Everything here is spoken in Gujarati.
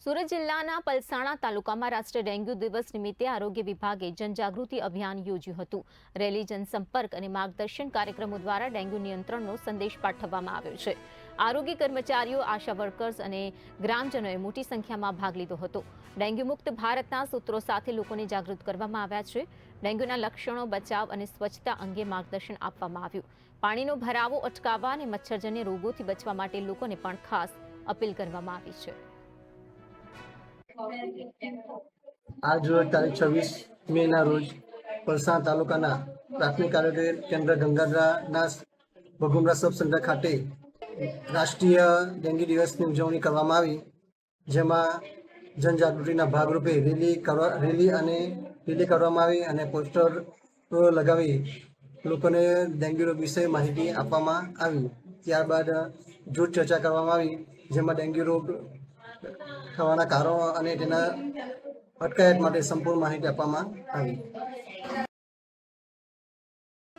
સુરત જિલ્લાના પલસાણા તાલુકામાં રાષ્ટ્રીય ડેન્ગ્યુ દિવસ નિમિત્તે આરોગ્ય વિભાગે જનજાગૃતિ અભિયાન યોજ્યું હતું। રેલી, જનસંપર્ક અને માર્ગદર્શન કાર્યક્રમો દ્વારા ડેન્ગ્યુ નિયંત્રણનો સંદેશ પાઠવવામાં આવ્યો છે। આરોગ્ય કર્મચારીઓ, આશા વર્કર્સ અને ગ્રામજનોએ મોટી સંખ્યામાં ભાગ લીધો હતો। ડેન્ગ્યુ મુક્ત ભારતના સૂત્રો સાથે લોકોને જાગૃત કરવામાં આવ્યા છે। ડેન્ગ્યુના લક્ષણો, બચાવ અને સ્વચ્છતા અંગે માર્ગદર્શન આપવામાં આવ્યું। પાણીનો ભરાવો અટકાવવા અને મચ્છરજન્ય રોગોથી બચવા માટે લોકોને પણ ખાસ અપીલ કરવામાં આવી છે। आज रोज तारीख 26 मे ना रोज पलसाण तालुकाना प्राथमिक आरोग्य केन्द्र गंगाधराना भगुमरा सब सेंटर खाते राष्ट्रीय डेंग्यू दिवसની ઉજવણી કરવામાં આવી, જેમાં જનજાગૃતિના ભાગરૂપે રેલી કરવામાં આવી અને પોસ્ટર લગાવી લોકોને ડેન્ગ્યુ રોગ વિશે માહિતી આપવામાં આવી। ત્યારબાદ જૂથ ચર્ચા કરવામાં આવી, જેમાં ડેન્ગ્યુ રોગ થવાના કારણો અને તેના અટકાયત માટે સંપૂર્ણ માહિતી આપવામાં આવી।